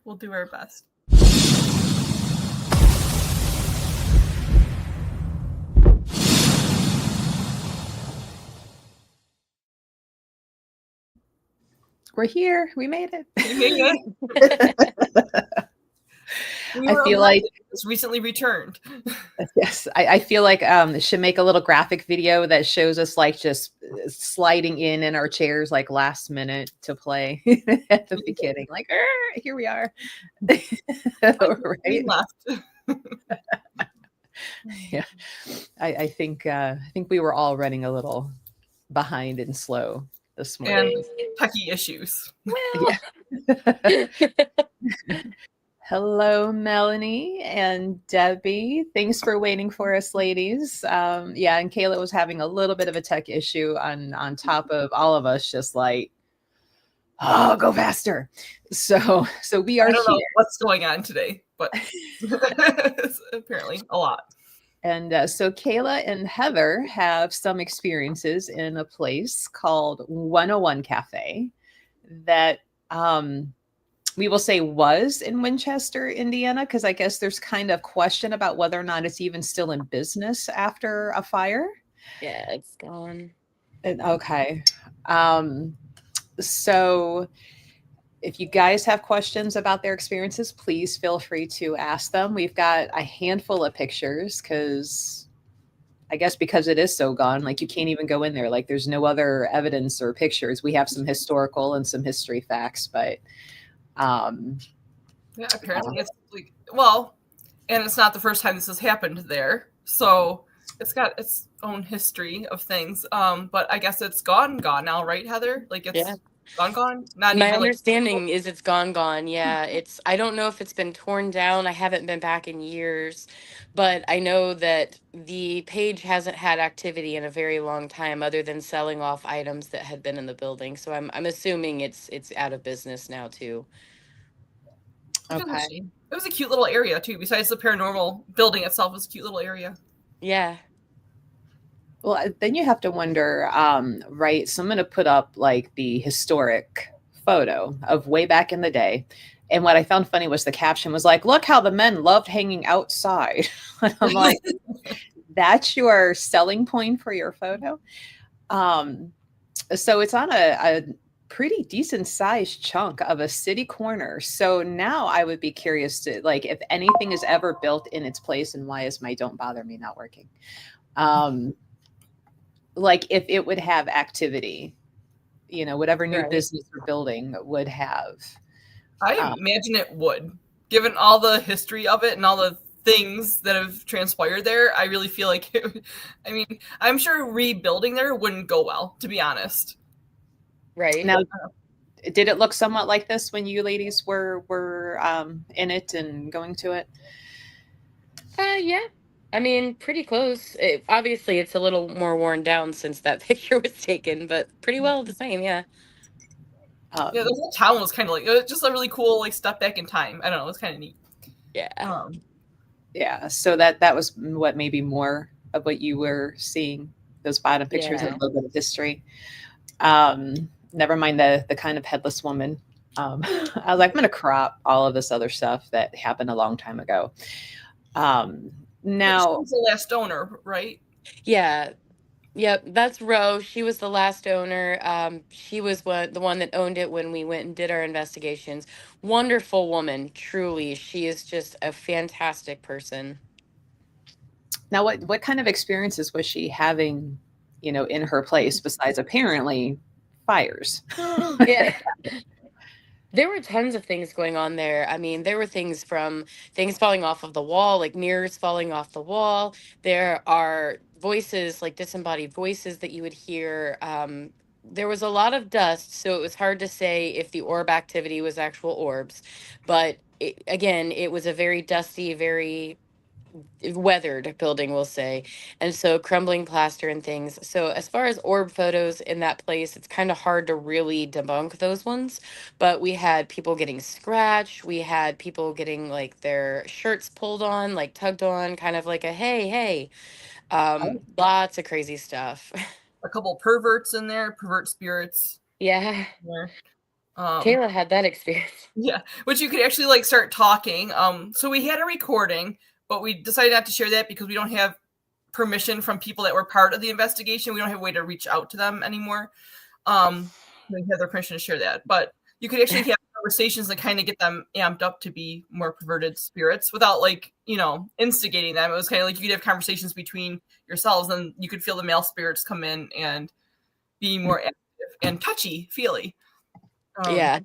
We'll do our best. We're here. We made it. We made it. I feel like it's recently returned. Yes, I feel like it should make a little graphic video that shows us like just sliding in our chairs like last minute to play at the beginning. Like, here we are. Right? Yeah, I think we were all running a little behind and slow this morning. And techie issues. Well. Yeah. Hello, Melanie and Debbie. Thanks for waiting for us, ladies. Yeah, and Kayla was having a little bit of a tech issue on top of all of us, just like, oh, go faster. So we are I don't here. know what's going on today, but it's apparently a lot. And so Kayla and Heather have some experiences in a place called 101 Cafe that we will say was in Winchester, Indiana, because I guess there's kind of question about whether or not it's even still in business after a fire. Yeah, it's gone. Okay. So if you guys have questions about their experiences, please feel free to ask them. We've got a handful of pictures because I guess because it is so gone, like you can't even go in there. Like there's no other evidence or pictures. We have some historical and some history facts, but yeah, apparently it's like, well, and it's not the first time this has happened there, so it's got its own history of things. But I guess it's gone now, right, Heather? Like it's gone. Not my even understanding is it's gone. Yeah, it's. I don't know if it's been torn down. I haven't been back in years, but I know that the page hasn't had activity in a very long time, other than selling off items that had been in the building. So I'm assuming it's out of business now too. Okay. It was a cute little area too. Besides the paranormal building itself, it was a cute little area. Yeah. Well, then you have to wonder, right? So I'm going to put up like the historic photo of way back in the day. And what I found funny was the caption was like, look how the men loved hanging outside. I'm like, that's your selling point for your photo. So it's on a pretty decent sized chunk of a city corner. So now I would be curious to like if anything is ever built in its place and why is my don't bother me not working? Like if it would have activity, you know, whatever new business or building would have. I imagine it would, given all the history of it and all the things that have transpired there. I really feel like I mean, I'm sure rebuilding there wouldn't go well, to be honest. Right. Now, did it look somewhat like this when you ladies were in it and going to it? Yeah. I mean, pretty close. Obviously, it's a little more worn down since that picture was taken, but pretty well the same, yeah. Yeah, the whole town was kind of like, it was just a really cool like step back in time. I don't know, it was kind of neat. Yeah. Yeah, so that was what maybe more of what you were seeing, those bottom pictures and a little bit of history. Never mind the kind of headless woman. I was like, I'm going to crop all of this other stuff that happened a long time ago. Now, she was the last owner, right? Yeah. Yep, that's Rose. She was the last owner. She was the one that owned it when we went and did our investigations. Wonderful woman, truly. She is just a fantastic person. Now, what kind of experiences was she having, you know, in her place besides apparently fires? Yeah. There were tons of things going on there. I mean, there were things from things falling off of the wall, like mirrors falling off the wall. There are voices, like disembodied voices that you would hear. There was a lot of dust, so it was hard to say if the orb activity was actual orbs. But again, it was a very dusty, very weathered building, we'll say, and so crumbling plaster and things. So as far as orb photos in that place, it's kind of hard to really debunk those ones, but we had people getting scratched, we had people getting like their shirts pulled on, like tugged on, kind of like a hey. Lots of crazy stuff. A couple perverts in there, pervert spirits. Yeah. Kayla had that experience. Yeah, which you could actually like start talking. So we had a recording, but we decided not to share that because we don't have permission from people that were part of the investigation. We don't have a way to reach out to them anymore. We have their permission to share that, but you could actually have conversations that kind of get them amped up to be more perverted spirits without like, instigating them. It was kind of like you could have conversations between yourselves and you could feel the male spirits come in and be more active and touchy feely. Yeah.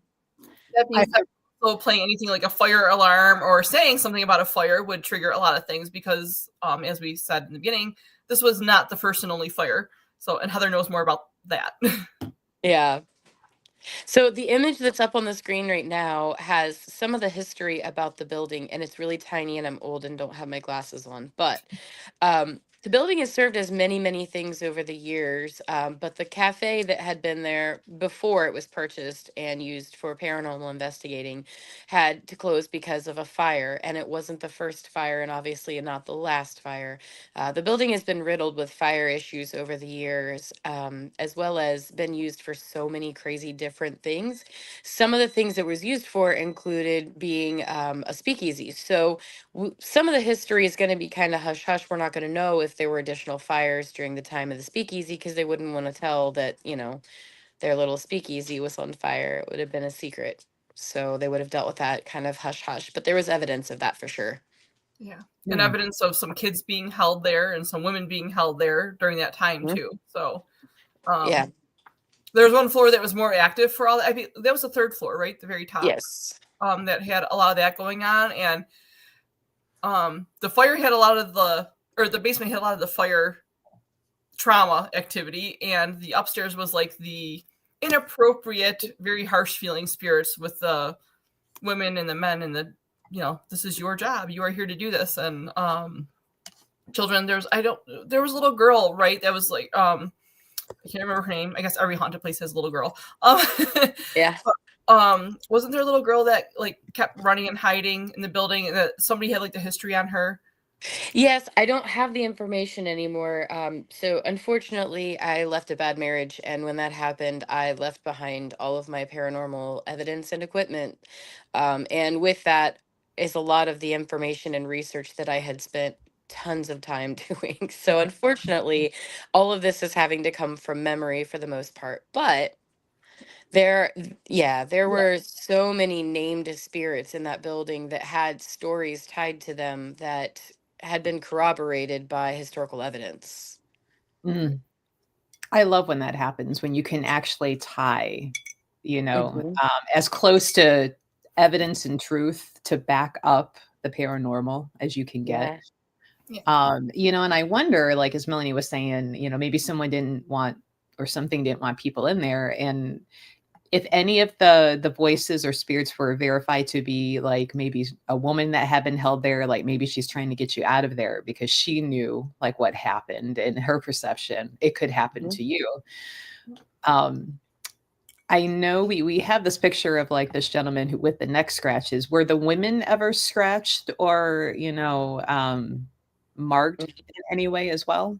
That being said, also playing anything like a fire alarm or saying something about a fire would trigger a lot of things because, as we said in the beginning, this was not the first and only fire. So, and Heather knows more about that. Yeah. So the image that's up on the screen right now has some of the history about the building, and it's really tiny, and I'm old and don't have my glasses on. But the building has served as many, many things over the years, but the cafe that had been there before it was purchased and used for paranormal investigating had to close because of a fire, and it wasn't the first fire, and obviously not the last fire. The building has been riddled with fire issues over the years, as well as been used for so many crazy different things. Some of the things it was used for included being a speakeasy. So some of the history is going to be kind of hush hush. We're not going to know if there were additional fires during the time of the speakeasy because they wouldn't want to tell that, their little speakeasy was on fire. It would have been a secret. So they would have dealt with that kind of hush hush. But there was evidence of that for sure. Yeah. And evidence of some kids being held there and some women being held there during that time too. So, yeah. There was one floor that was more active for all that. I mean, that was the third floor, right? The very top. Yes. That had a lot of that going on. And the fire had a lot of the basement had a lot of the fire trauma activity. And the upstairs was like the inappropriate, very harsh feeling spirits with the women and the men and the, this is your job. You are here to do this. And children, there was a little girl, right? That was like, I can't remember her name. I guess every haunted place has a little girl. Yeah. Wasn't there a little girl that like kept running and hiding in the building and that somebody had like the history on her? Yes, I don't have the information anymore. So unfortunately, I left a bad marriage, and when that happened, I left behind all of my paranormal evidence and equipment. And with that is a lot of the information and research that I had spent tons of time doing. So unfortunately, all of this is having to come from memory for the most part. But there were so many named spirits in that building that had stories tied to them that had been corroborated by historical evidence. I love when that happens, when you can actually tie, Mhm. as close to evidence and truth to back up the paranormal as you can get. Yeah. And I wonder, like, as Melanie was saying, maybe someone didn't want or something didn't want people in there. And if any of the voices or spirits were verified to be like maybe a woman that had been held there, like maybe she's trying to get you out of there because she knew like what happened and her perception, it could happen to you. I know we have this picture of like this gentleman who with the neck scratches. Were the women ever scratched or, marked in any way as well?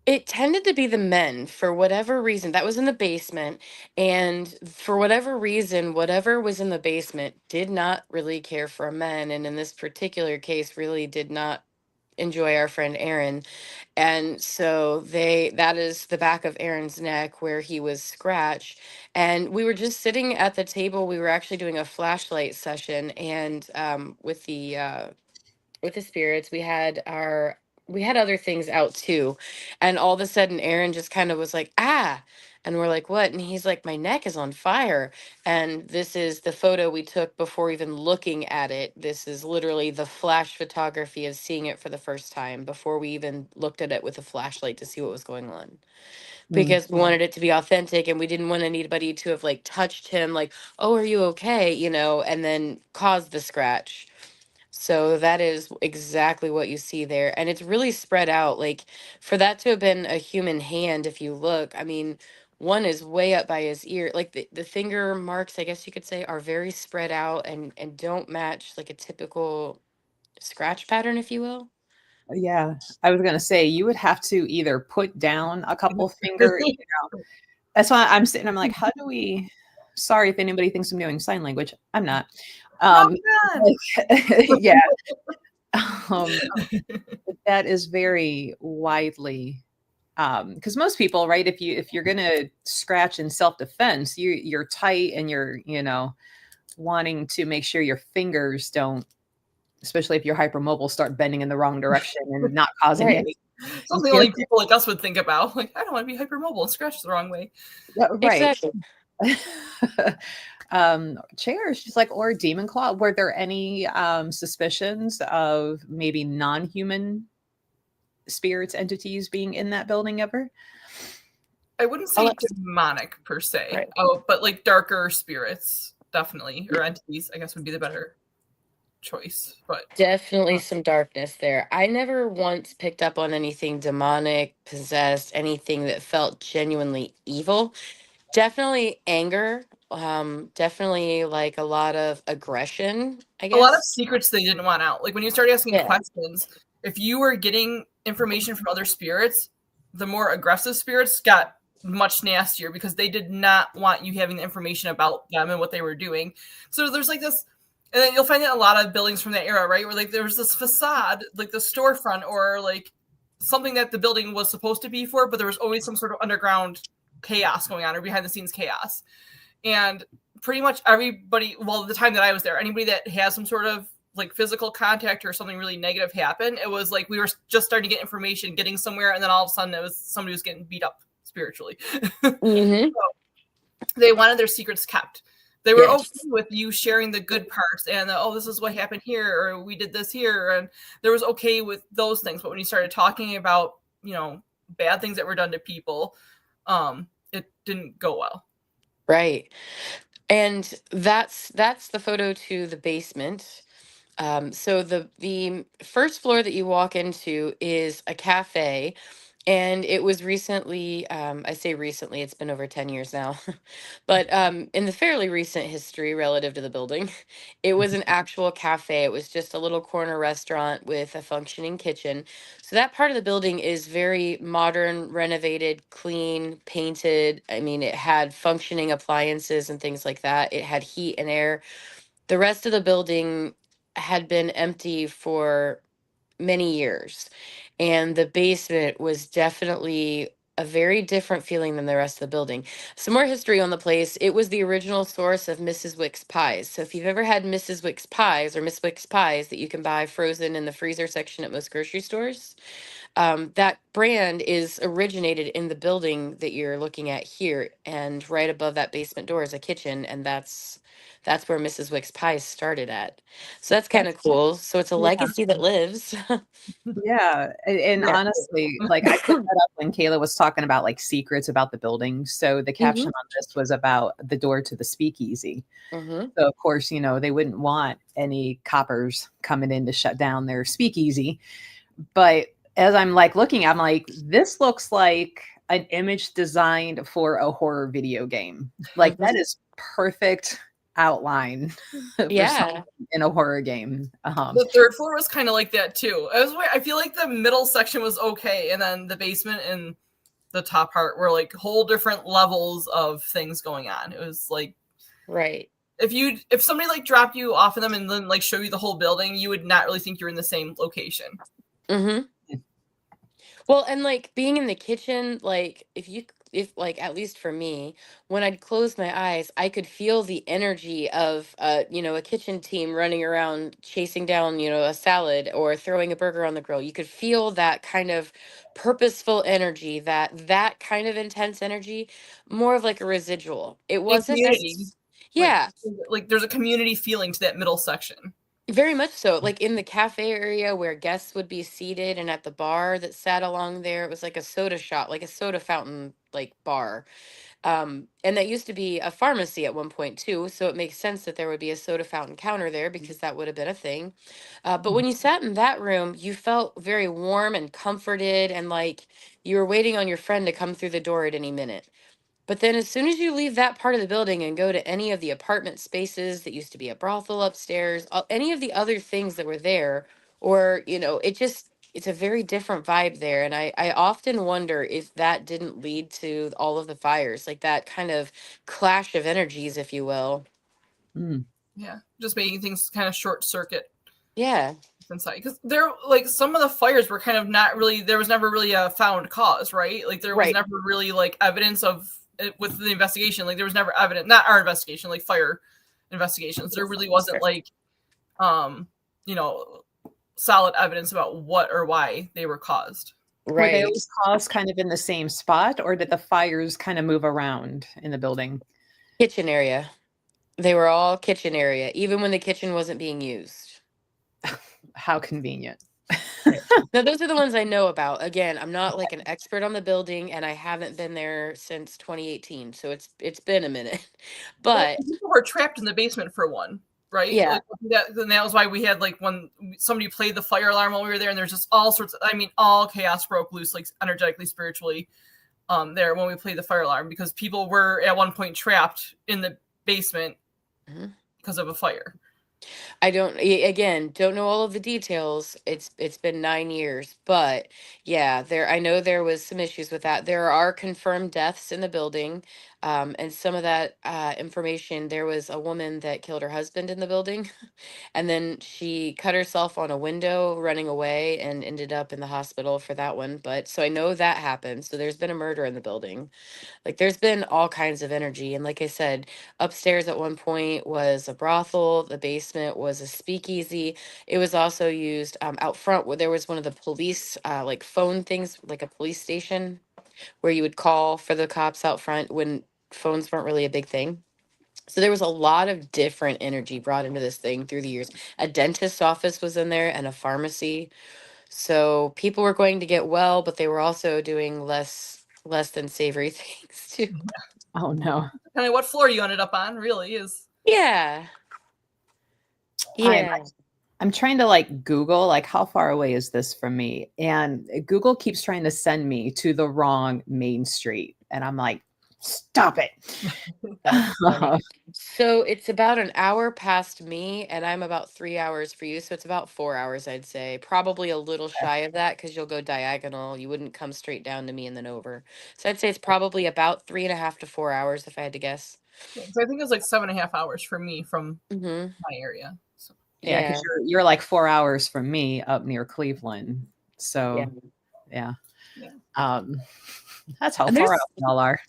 It tended to be the men for whatever reason. That was in the basement. And for whatever reason, whatever was in the basement did not really care for men. And in this particular case, really did not enjoy our friend Aaron. And so that is the back of Aaron's neck where he was scratched. And we were just sitting at the table. We were actually doing a flashlight session. And with the spirits, we had other things out too. And all of a sudden Aaron just kind of was like, ah. And we're like, what? And he's like, my neck is on fire. And this is the photo we took before even looking at it. This is literally the flash photography of seeing it for the first time before we even looked at it with a flashlight to see what was going on. Because we wanted it to be authentic and we didn't want anybody to have like touched him, like, oh, are you okay? And then cause the scratch. So that is exactly what you see there. And it's really spread out. Like for that to have been a human hand, if you look, I mean, one is way up by his ear. Like the finger marks, I guess you could say, are very spread out and don't match like a typical scratch pattern, if you will. Yeah, I was gonna say you would have to either put down a couple finger, that's why I'm sitting, I'm like, how do we Sorry if anybody thinks I'm doing sign language. I'm not. Rock Um, on! yeah. Um, that is very widely because most people, right? If you're gonna scratch in self-defense, you're tight and you're, wanting to make sure your fingers don't, especially if you're hypermobile, start bending in the wrong direction and not causing Right. any. Something only people like us would think about. Like, I don't want to be hypermobile and scratch the wrong way. Yeah, right. Exactly. Chairs, just like, or demon claw. Were there any suspicions of maybe non-human spirits, entities being in that building ever? I wouldn't say demonic per se. Right. Oh, but like darker spirits, definitely, or entities, I guess would be the better choice. But Definitely some darkness there. I never once picked up on anything demonic, possessed, anything that felt genuinely evil. Definitely anger. Definitely like a lot of aggression, I a lot of guess. secrets they didn't want out. Like when you start asking Yeah. questions, if you were getting information from other spirits, the more aggressive spirits got much nastier because they did not want you having the information about them and what they were doing. So there's like this, and then you'll find that in a lot of buildings from that era, right? Where like there was this facade, like the storefront or like something that the building was supposed to be for, but there was always some sort of underground chaos going on or behind the scenes chaos. And pretty much everybody, well, the time that I was there, anybody that has some sort of like physical contact or something really negative happen, it was like we were just starting to get information, getting somewhere, and then all of a sudden it was somebody was getting beat up spiritually. Mm-hmm. So they wanted their secrets kept. They were okay with you sharing the good parts and this is what happened here, or we did this here, and there was okay with those things. But when you started talking about, bad things that were done to people, it didn't go well. Right. And that's the photo to the basement. So the first floor that you walk into is a cafe, and it was recently, I say recently, it's been over 10 years now, but in the fairly recent history relative to the building, it was an actual cafe. It was just a little corner restaurant with a functioning kitchen. So that part of the building is very modern, renovated, clean, painted. I mean, it had functioning appliances and things like that. It had heat and air. The rest of the building had been empty for many years. And the basement was definitely a very different feeling than the rest of the building. Some more history on the place. It was the original source of Mrs. Wick's pies. So if you've ever had Mrs. Wick's pies or Miss Wick's pies that you can buy frozen in the freezer section at most grocery stores, that brand is originated in the building that you're looking at here. And right above that basement door is a kitchen, and that's where Mrs. Wick's pies started at. So that's kind of cool. So it's a legacy that lives. Yeah. And Yeah. honestly, like, I picked that up when Kayla was talking about like secrets about the building. So the caption on this was about the door to the speakeasy. Mm-hmm. So of course, they wouldn't want any coppers coming in to shut down their speakeasy. But as I'm like looking, I'm like, this looks like an image designed for a horror video game. Like that is perfect outline for Yeah. in a horror game. The third floor was kind of like that too. I feel like the middle section was okay, and then the basement and the top part were like whole different levels of things going on. It was like, Right. if somebody like dropped you off of them and then like show you the whole building, you would not really think you're in the same location. Mm-hmm. Well, and like being in the kitchen, like if like at least for me, when I'd close my eyes, I could feel the energy of a kitchen team running around chasing down, a salad or throwing a burger on the grill. You could feel that kind of purposeful energy, that kind of intense energy, more of like a residual. It And wasn't community, yeah. like there's a community feeling to that middle section. Very much so. Like in the cafe area where guests would be seated and at the bar that sat along there, it was like a soda shop, like a soda fountain like bar. And that used to be a pharmacy at one point too, so it makes sense that there would be a soda fountain counter there because that would have been a thing. But when you sat in that room, you felt very warm and comforted and like you were waiting on your friend to come through the door at any minute. But then as soon as you leave that part of the building and go to any of the apartment spaces that used to be a brothel upstairs, any of the other things that were there, or, it just it's a very different vibe there. And I often wonder if that didn't lead to all of the fires, like that kind of clash of energies, if you will. Mm. Yeah, just making things kind of short circuit Yeah. inside, because there, like, some of the fires were kind of not really, there was never really a found cause, right? Like there was Right. never really like evidence of it with the investigation. Like there was never evidence, not our investigation, like fire investigations. There really wasn't like you know, solid evidence about what or why they were caused. Were they Right. always caused kind of in the same spot, or did the fires kind of move around in the building? Kitchen area. They were all kitchen area, even when the kitchen wasn't being used. How convenient. Now, those are the ones I know about. Again, I'm not like an expert on the building, and I haven't been there since 2018, so it's been a minute. Well, But people were trapped in the basement for one, right? yeah, Like that was why we had like when somebody played the fire alarm while we were there, and there's just all sorts of, I mean, all chaos broke loose, like energetically, spiritually, there when we played the fire alarm, because people were at one point trapped in the basement Mhm. because of a fire. I don't again don't know all of the details. It's been 9 years, but yeah, there I know there was some issues with that. There are confirmed deaths in the building, and some of that information. There was a woman that killed her husband in the building, and then she cut herself on a window running away and ended up in the hospital for that one. But so I know that happened. So there's been a murder in the building. Like there's been all kinds of energy. And like I said, upstairs at one point was a brothel, the basement was a speakeasy. It was also used out front where there was one of the police like phone things, like a police station where you would call for the cops out front when phones weren't really a big thing. So there was a lot of different energy brought into this thing through the years. A dentist's office was in there and a pharmacy. So people were going to get well, but they were also doing less than savory things too. Oh no. Kind of what floor you ended up on really is. Yeah. I'm Yeah. I'm trying to like Google like how far away is this from me? And Google keeps trying to send me to the wrong main street. And I'm like, stop it. That's funny. So it's about an hour past me, and I'm about 3 hours for you. So it's about 4 hours, I'd say. Probably a little shy of that because you'll go diagonal. You wouldn't come straight down to me and then over. So I'd say it's probably about 3.5 to 4 hours if I had to guess. Yeah, so I think it was like 7.5 hours for me from Mm-hmm. my area. So. Yeah, Yeah. because you're like 4 hours from me up near Cleveland. Yeah. So yeah. Yeah. That's how And far there's out y'all are.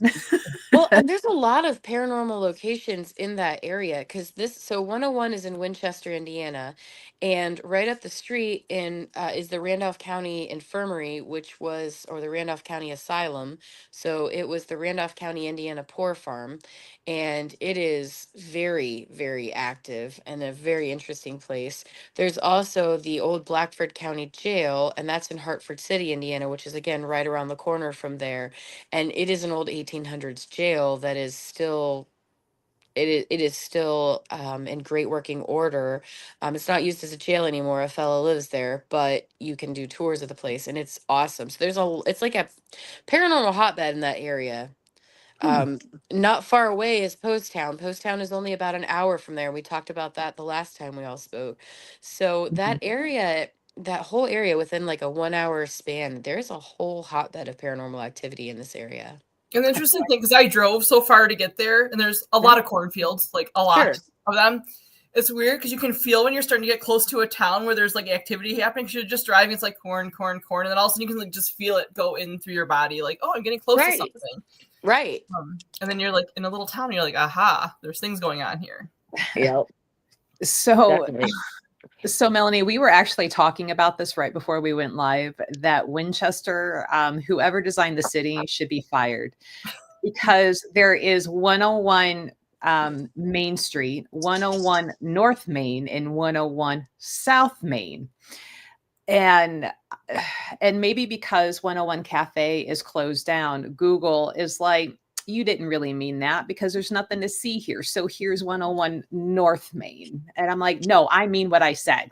Well, and there's a lot of paranormal locations in that area because so 101 is in Winchester, Indiana, and right up the street is the Randolph County Infirmary, or the Randolph County Asylum. So it was the Randolph County, Indiana Poor Farm, and it is very, very active and a very interesting place. There's also the old Blackford County Jail, and that's in Hartford City, Indiana, which is again right around the corner from there, and it is an old 1800s jail that is still it is still in great working order. It's not used as a jail anymore. A fellow lives there, but you can do tours of the place, and it's awesome. So it's like a paranormal hotbed in that area. Hmm. Um, Not far away is Post Town. Post Town is only about an hour from there. We talked about that the last time we all spoke. So Mhm. that whole area within like a 1 hour span, there's a whole hotbed of paranormal activity in this area. And the interesting thing, because I drove so far to get there, and there's a Yeah. lot of cornfields, like a lot Sure. of them. It's weird because you can feel when you're starting to get close to a town where there's like activity happening. Because you're just driving, it's like corn, corn, corn, and then all of a sudden you can like just feel it go in through your body, like, oh, I'm getting close to Right. something. Right. And then you're like in a little town, and you're like, aha, there's things going on here. Yep. So Definitely. So, Melanie, we were actually talking about this right before we went live that Winchester, whoever designed the city, should be fired because there is 101 Main Street, 101 North Main, and 101 South Main. And maybe because 101 Cafe is closed down, Google is like, you didn't really mean that because there's nothing to see here. So here's 101 North Main. And I'm like, no, I mean what I said.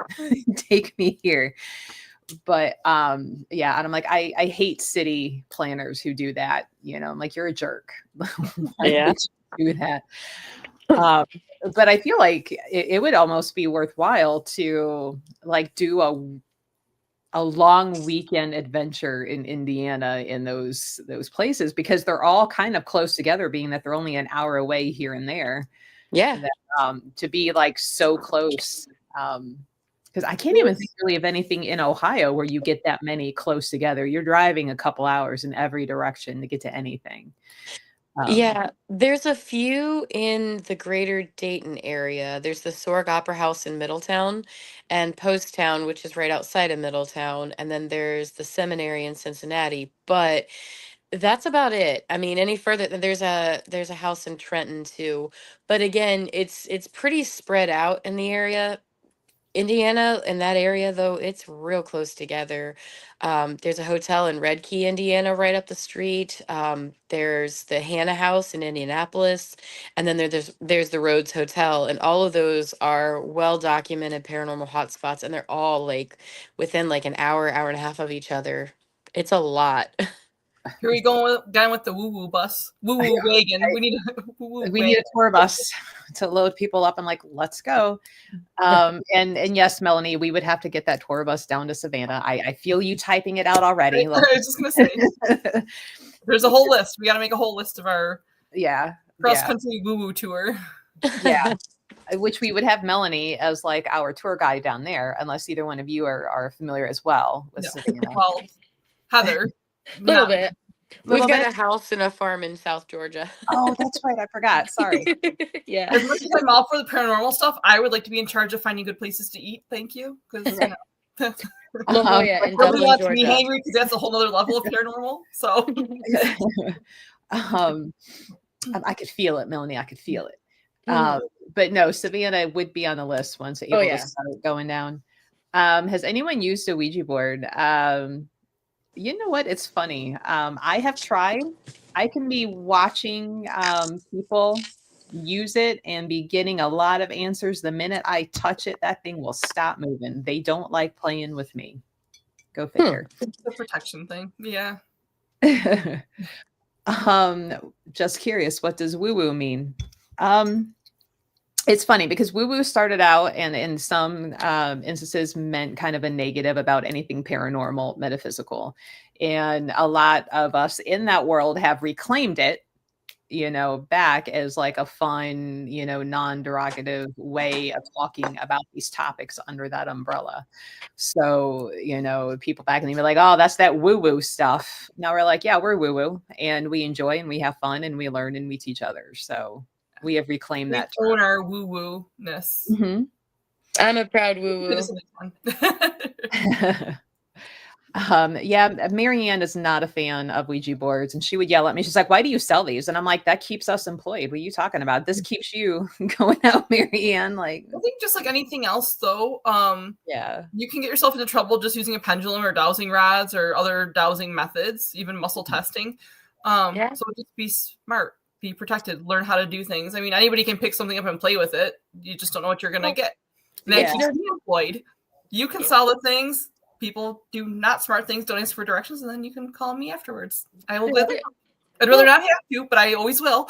Take me here. But yeah, and I'm like, I hate city planners who do that. You know, I'm like, you're a jerk. Why Yeah. would you do that? But I feel like it would almost be worthwhile to like do long weekend adventure in Indiana in those places, because they're all kind of close together, being that they're only an hour away here and there. Yeah. That, to be like so close. Because I can't even think really of anything in Ohio where you get that many close together. You're driving a couple hours in every direction to get to anything. Yeah, there's a few in the greater Dayton area. There's the Sorg Opera House in Middletown and Posttown, which is right outside of Middletown. And then there's the seminary in Cincinnati. But that's about it. I mean, any further, there's a house in Trenton too. But again, it's pretty spread out in the area. Indiana, in that area, though, it's real close together. There's a hotel in Red Key, Indiana, right up the street. There's the Hannah House in Indianapolis, and then there's the Rhodes Hotel, and all of those are well documented paranormal hotspots, and they're all like within like an hour and a half of each other. It's a lot. Here we go down with the Woowoo bus, Woowoo wagon. We need a Woowoo We need a wagon. tour bus to load people up and like, let's go. And yes, Melanie, we would have to get that tour bus down to Savannah. I feel you typing it out already. I was just gonna say, there's a whole list. We got to make a whole list of our cross country Woowoo tour. Yeah. Which we would have Melanie as like our tour guide down there, unless either one of you are familiar as well with Savannah. Well, Heather. A little bit. We've got a house and a farm in South Georgia. Oh, that's right. I forgot. Sorry. Yeah. As much as I'm all for the paranormal stuff, I would like to be in charge of finding good places to eat. Thank you. Because La Jolla in Dublin, not to Georgia. be hangry, because that's a whole other level of paranormal. So I could feel it, Melanie. I could feel it. But no, Savannah would be on the list once able to start going down. Has anyone used a Ouija board? You know what? It's funny. I have tried. I can be watching people use it and be getting a lot of answers. The minute I touch it, that thing will stop moving. They don't like playing with me. Go figure. It's a protection thing. Yeah. Just curious, what does woo-woo mean? It's funny because woo-woo started out and in some instances meant kind of a negative about anything paranormal, metaphysical. And a lot of us in that world have reclaimed it, back as like a fun, non-derogative way of talking about these topics under that umbrella. So, people back in the day were like, oh, that's that woo-woo stuff. Now we're like, yeah, we're woo-woo and we enjoy and we have fun and we learn and we teach others. So we have reclaimed that. Own our woo-woo-ness. Mm-hmm. I'm a proud woo-woo. Yeah, Marianne is not a fan of Ouija boards, and she would yell at me. She's like, "Why do you sell these?" And I'm like, "That keeps us employed. What are you talking about? This keeps you going out, Marianne." Like, I think just like anything else, though, you can get yourself into trouble just using a pendulum or dowsing rods or other dowsing methods, even muscle testing. So just be smart, be protected, learn how to do things. I mean, anybody can pick something up and play with it. You just don't know what you're gonna get. And that keeps you employed. You can sell the things. People do not smart things, don't ask for directions, and then you can call me afterwards. I will gladly. I'd rather not have to, but I always will.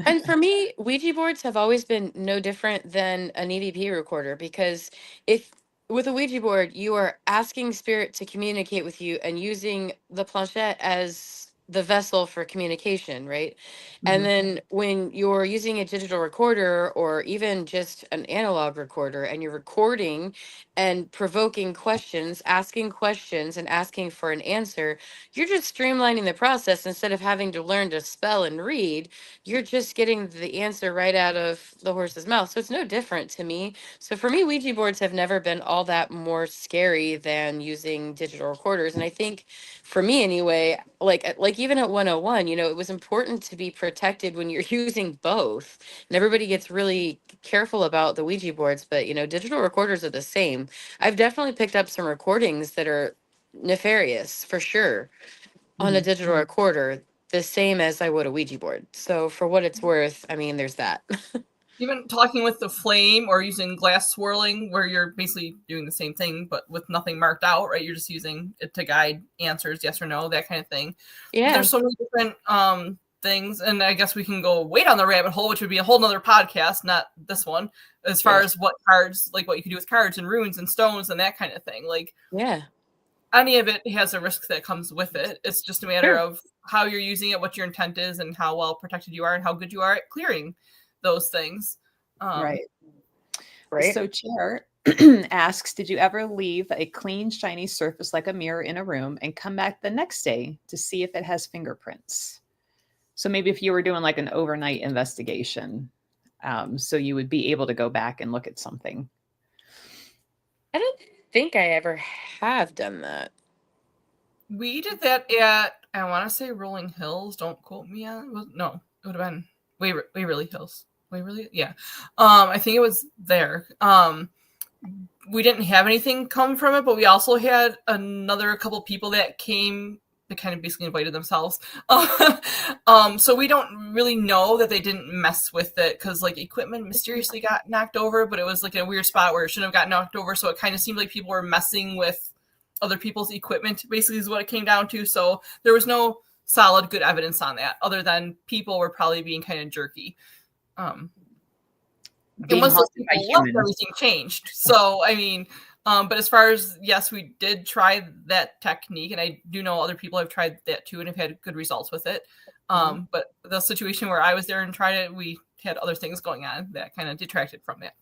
And for me, Ouija boards have always been no different than an EVP recorder, because if with a Ouija board, you are asking spirit to communicate with you and using the planchette as the vessel for communication, right? Mm-hmm. And then when you're using a digital recorder or even just an analog recorder and you're recording and provoking questions, asking questions and asking for an answer, you're just streamlining the process. Instead of having to learn to spell and read, you're just getting the answer right out of the horse's mouth. So it's no different to me. So for me, Ouija boards have never been all that more scary than using digital recorders. And I think for me anyway, like even at 101, it was important to be protected when you're using both. And everybody gets really careful about the Ouija boards, but digital recorders are the same. I've definitely picked up some recordings that are nefarious for sure on a digital recorder, the same as I would a Ouija board. So for what it's worth, I mean, there's that. Even talking with the flame or using glass swirling, where you're basically doing the same thing, but with nothing marked out, right? You're just using it to guide answers, yes or no, that kind of thing. Yeah. There's so many different things, and I guess we can go way down the rabbit hole, which would be a whole nother podcast, not this one, as far as what cards, like what you can do with cards and runes and stones and that kind of thing. Like, yeah. any of it has a risk that comes with it. It's just a matter Sure. of how you're using it, what your intent is, and how well protected you are, and how good you are at clearing those things. Right. Right. So Chair asks, did you ever leave a clean, shiny surface like a mirror in a room and come back the next day to see if it has fingerprints? So maybe if you were doing like an overnight investigation, so you would be able to go back and look at something. I don't think I ever have done that. We did that at, I want to say Rolling Hills. Don't quote me on it. No, it would have been Waverly Hills. Waverly, yeah. I think it was there. We didn't have anything come from it, but we also had another couple people that came. They kind of basically invited themselves. So we don't really know that they didn't mess with it because like equipment mysteriously got knocked over, but it was like in a weird spot where it shouldn't have got knocked over. So it kind of seemed like people were messing with other people's equipment, basically is what it came down to. So there was no solid good evidence on that other than people were probably being kind of jerky. And once those people left, everything changed. So, I mean, but as far as, yes, we did try that technique, and I do know other people have tried that too and have had good results with it. But the situation where I was there and tried it, we had other things going on that kind of detracted from that.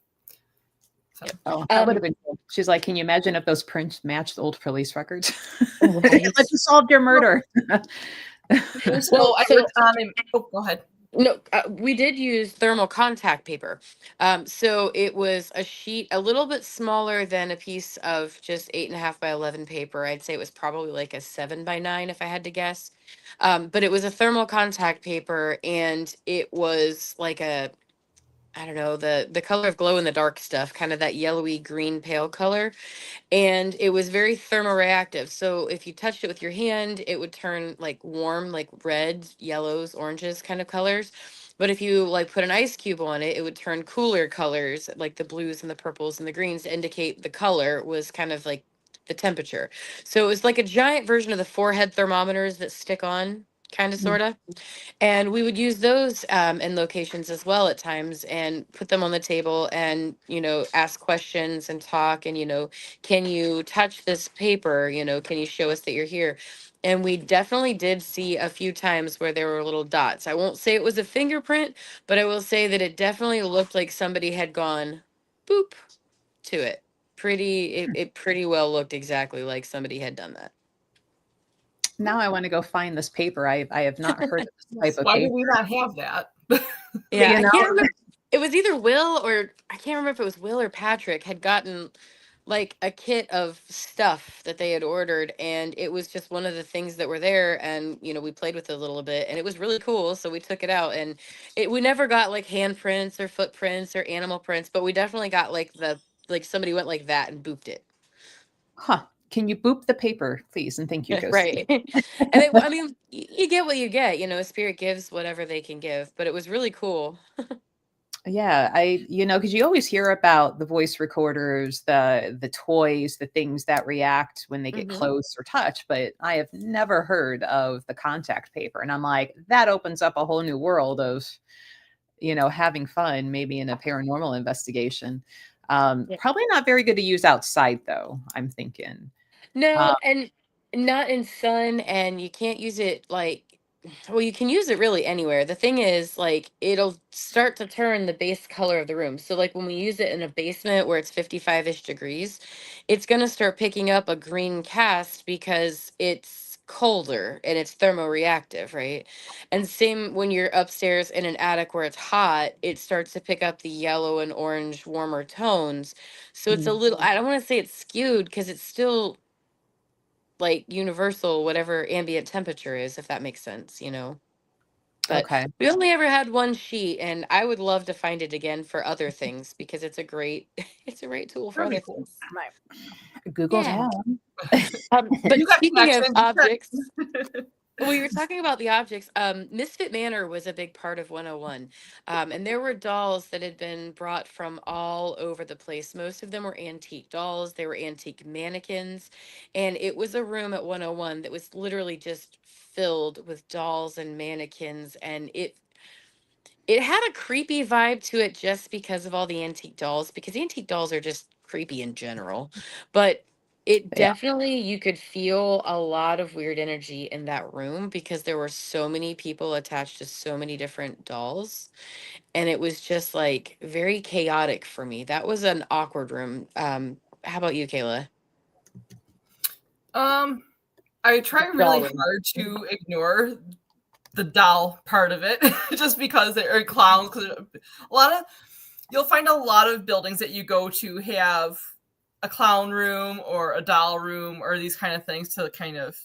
So. Oh, that would have been cool. She's like, can you imagine if those prints matched old police records? Right. Like you solved your murder. Well, go ahead. No, we did use thermal contact paper. So it was a sheet a little bit smaller than a piece of just 8.5 by 11 paper. I'd say it was probably like a 7 by 9 if I had to guess. But it was a thermal contact paper, and it was like I don't know, the color of glow in the dark stuff, kind of that yellowy green pale color. And it was very thermoreactive. So if you touched it with your hand, it would turn like warm, like reds, yellows, oranges kind of colors. But if you like put an ice cube on it, it would turn cooler colors, like the blues and the purples and the greens, to indicate the color was kind of like the temperature. So it was like a giant version of the forehead thermometers that stick on, kind of, sort of. And we would use those in locations as well at times, and put them on the table, and, ask questions and talk, and, can you touch this paper? Can you show us that you're here? And we definitely did see a few times where there were little dots. I won't say it was a fingerprint, but I will say that it definitely looked like somebody had gone boop to it. It pretty well looked exactly like somebody had done that. Now I want to go find this paper. I have not heard of this type of Why paper. do we not have that? Yeah, I can't remember. It was either Will or I can't remember if it was Will or Patrick had gotten like a kit of stuff that they had ordered, and it was just one of the things that were there, and we played with it a little bit, and it was really cool, so we took it out, and we never got like handprints or footprints or animal prints, but we definitely got like somebody went like that and booped it. Huh. Can you boop the paper, please? And thank you, Ghost. Right. And I mean, you get what you get, spirit gives whatever they can give, but it was really cool. Yeah, because you always hear about the voice recorders, the toys, the things that react when they get close or touch, but I have never heard of the contact paper. And I'm like, that opens up a whole new world of, having fun, maybe in a paranormal investigation. Probably not very good to use outside, though, I'm thinking. No, and not in sun, and you can't use it well, you can use it really anywhere. The thing is, like, it'll start to turn the base color of the room. So, like, when we use it in a basement where it's 55-ish degrees, it's going to start picking up a green cast because it's colder and it's thermoreactive, right? And same when you're upstairs in an attic where it's hot, it starts to pick up the yellow and orange warmer tones. So it's a little, I don't want to say it's skewed because it's still like universal, whatever ambient temperature is, if that makes sense, But Okay. we only ever had one sheet, and I would love to find it again for other things because it's a great it's a great tool for Really other cool. things. Google Yeah. that. But You got speaking of connections. objects, well, you were talking about the objects. Misfit Manor was a big part of 101. And there were dolls that had been brought from all over the place. Most of them were antique dolls, they were antique mannequins. And it was a room at 101 that was literally just filled with dolls and mannequins. And it had a creepy vibe to it just because of all the antique dolls, because antique dolls are just creepy in general. But It definitely, you could feel a lot of weird energy in that room because there were so many people attached to so many different dolls. And it was just like very chaotic for me. That was an awkward room. How about you, Kayla? I try really hard to ignore the doll part of it, just because they're clowns. Because you'll find a lot of buildings that you go to have a clown room or a doll room or these kind of things to kind of,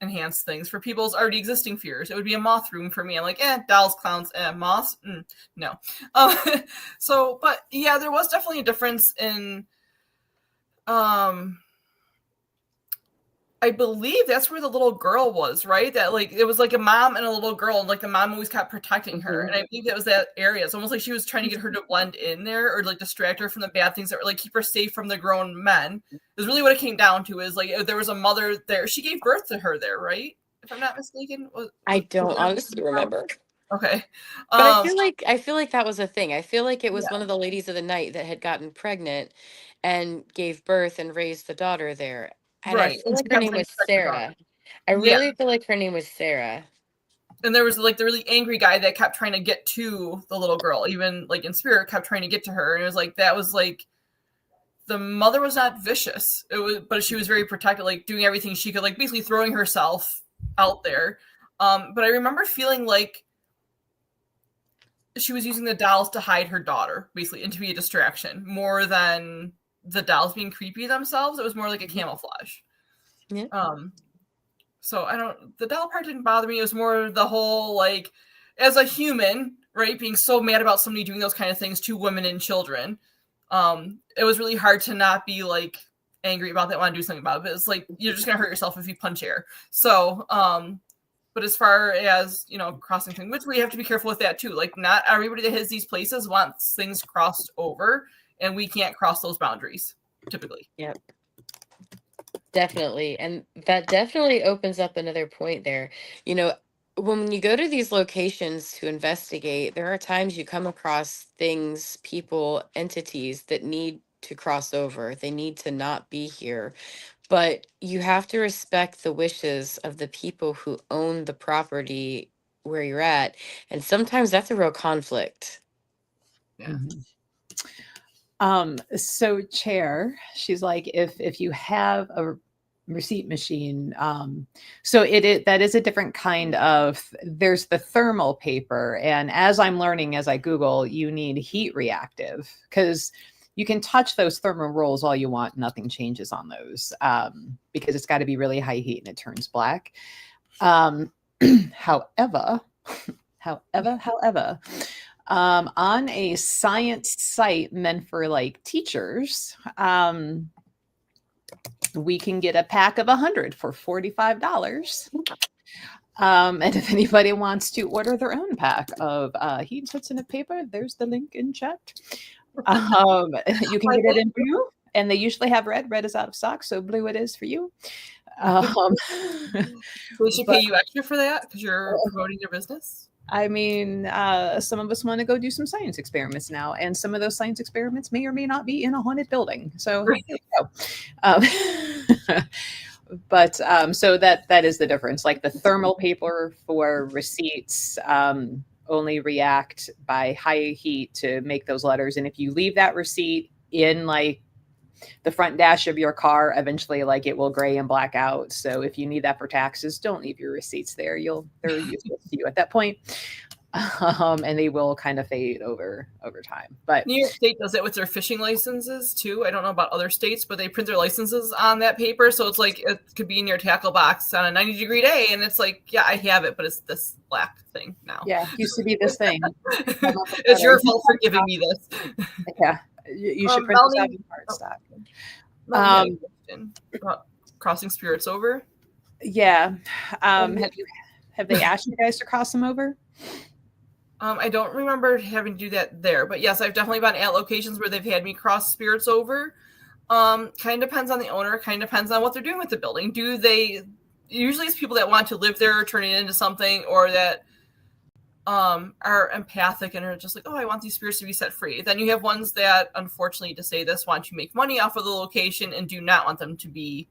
enhance things for people's already existing fears. It would be a moth room for me. I'm like, dolls, clowns, moths, no. But yeah, there was definitely a difference in, I believe that's where the little girl was, right? That like it was like a mom and a little girl, and like the mom always kept protecting her. And I believe that was that area. It's almost like she was trying to get her to blend in there, or like distract her from the bad things, that were like keep her safe from the grown men. Is really what it came down to. Is like there was a mother there. She gave birth to her there, right? If I'm not mistaken. I don't honestly remember. Okay. But I feel like that was a thing. I feel like it was one of the ladies of the night that had gotten pregnant and gave birth and raised the daughter there. And I feel like her name was Sarah. I really feel like her name was Sarah. And there was like the really angry guy that kept trying to get to the little girl, even like in spirit kept trying to get to her. And it was like, that was like, the mother was not vicious. But she was very protected, like doing everything she could, like basically throwing herself out there. But I remember feeling like she was using the dolls to hide her daughter, basically, and to be a distraction more than the dolls being creepy themselves. It was more like a camouflage. Yeah. So the doll part didn't bother me. It was more the whole, like, as a human, right, being so mad about somebody doing those kind of things to women and children. It was really hard to not be like angry about that, want to do something about it. But it's like, you're just going to hurt yourself if you punch air. So, but as far as, crossing things, which we have to be careful with that too. Like, not everybody that has these places wants things crossed over, and we can't cross those boundaries typically. Yep. Definitely. And that definitely opens up another point there. When you go to these locations to investigate, there are times you come across things, people, entities that need to cross over. They need to not be here. But you have to respect the wishes of the people who own the property where you're at. And sometimes that's a real conflict. Yeah. So Chair, she's like, if you have a receipt machine, so that is a different kind of, there's the thermal paper. And as I'm learning, as I Google, you need heat reactive, because you can touch those thermal rolls all you want. Nothing changes on those, because it's got to be really high heat and it turns black. However, on a science site meant for like teachers, we can get a pack of 100 for $45. And if anybody wants to order their own pack of heat sensitive paper, there's the link in chat. You can get it in blue, and they usually have red. Red is out of stock, so blue it is for you. So they should pay you extra for that because you're promoting their business? I mean, some of us want to go do some science experiments now, and some of those science experiments may or may not be in a haunted building. So, right. Here we go. But so that is the difference. Like the thermal paper for receipts only react by high heat to make those letters, and if you leave that receipt in like the front dash of your car, eventually like it will gray and black out. So if you need that for taxes, don't leave your receipts there. They're useless to you at that point. And they will kind of fade over time. But New York State does it with their fishing licenses too. I don't know about other states, but they print their licenses on that paper. So it's like, it could be in your tackle box on a 90-degree day. And it's like, yeah, I have it, but it's this black thing now. Yeah, it used to be this thing. It's your fault for giving me this. Yeah. You should print this out in cardstock. Crossing spirits over. Yeah. Have they asked you guys to cross them over? I don't remember having to do that there, but yes, I've definitely been at locations where they've had me cross spirits over. Kind of depends on the owner. Kind of depends on what they're doing with the building. Usually it's people that want to live there or turn it into something, or that are empathic and are just like, oh, I want these spirits to be set free. Then you have ones that, unfortunately, to say this, want to make money off of the location and do not want them to be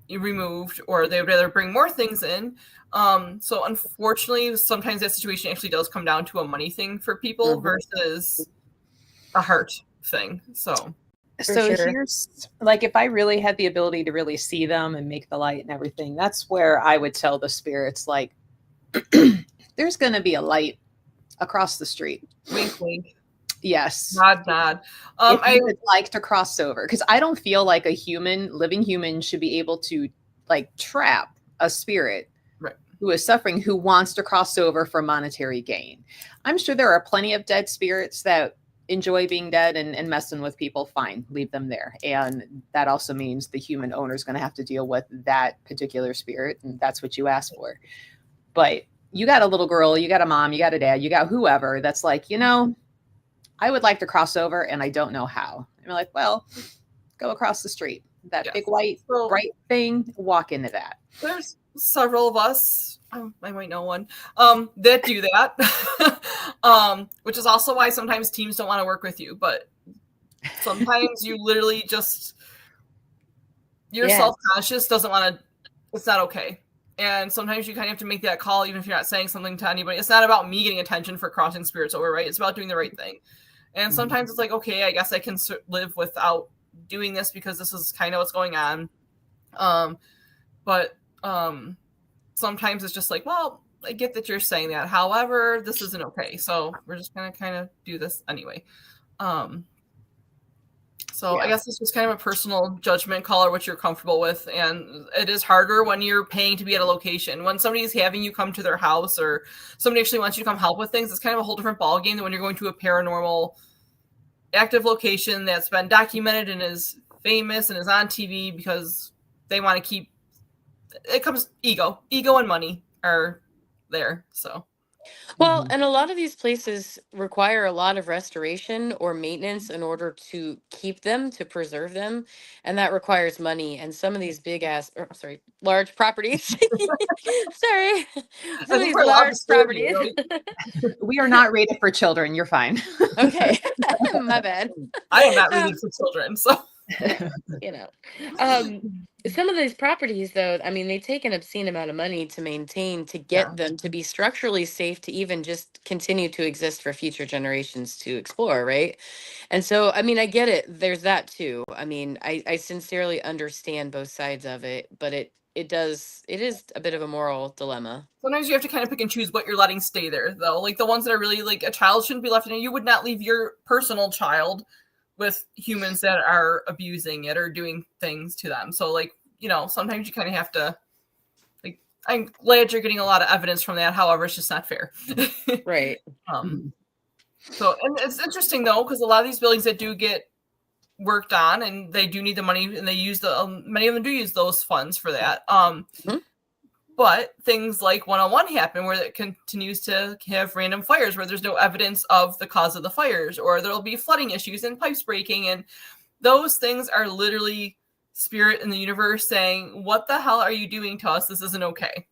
removed, or they would rather bring more things in. So unfortunately, sometimes that situation actually does come down to a money thing for people versus a heart thing. So here's like, if I really had the ability to really see them and make the light and everything, that's where I would tell the spirits, like, there's going to be a light across the street. Wink, wink. Yes. Nod. If you would like to cross over, because I don't feel like a living human should be able to like trap a spirit who is suffering, who wants to cross over for monetary gain. I'm sure there are plenty of dead spirits that enjoy being dead and messing with people. Fine, leave them there. And that also means the human owner is going to have to deal with that particular spirit, and that's what you asked for. But you got a little girl, you got a mom, you got a dad, you got whoever that's like, you know, I would like to cross over and I don't know how. And you're like, well, go across the street. That big white bright thing, walk into that. There's several of us, I might know one, that do that. Which is also why sometimes teams don't want to work with you. But sometimes you literally just, you're self-conscious, doesn't want to, it's not okay. And sometimes you kind of have to make that call, even if you're not saying something to anybody. It's not about me getting attention for crossing spirits over, right? It's about doing the right thing. And sometimes it's like, okay, I guess I can live without doing this because this is kind of what's going on. But sometimes it's just like, well, I get that you're saying that. However, this isn't okay. So we're just going to kind of do this anyway. I guess it's just kind of a personal judgment call or what you're comfortable with. And it is harder when you're paying to be at a location. When somebody's having you come to their house or somebody actually wants you to come help with things, it's kind of a whole different ballgame than when you're going to a paranormal active location that's been documented and is famous and is on TV because they want to keep, it comes ego and money are there. So. Well, and a lot of these places require a lot of restoration or maintenance in order to keep them, to preserve them. And that requires money. And some of these large properties. Sorry. Some of these large properties. We are not rated for children. You're fine. Okay. My bad. I am not rated for children, so. You know, some of these properties, though, I mean, they take an obscene amount of money to maintain, to get them to be structurally safe, to even just continue to exist for future generations to explore, right? And so, I mean, I get it. There's that too. I mean, I sincerely understand both sides of it, but it is a bit of a moral dilemma. Sometimes you have to kind of pick and choose what you're letting stay there, though. Like the ones that are really like, a child shouldn't be left in it. You would not leave your personal child with humans that are abusing it or doing things to them. So like, you know, sometimes you kind of have to, like, I'm glad you're getting a lot of evidence from that. However, it's just not fair. Right. So, and it's interesting though, because a lot of these buildings that do get worked on and they do need the money and they use many of them do use those funds for that. But things like 101 happen where it continues to have random fires where there's no evidence of the cause of the fires, or there'll be flooding issues and pipes breaking. And those things are literally spirit in the universe saying, what the hell are you doing to us? This isn't okay.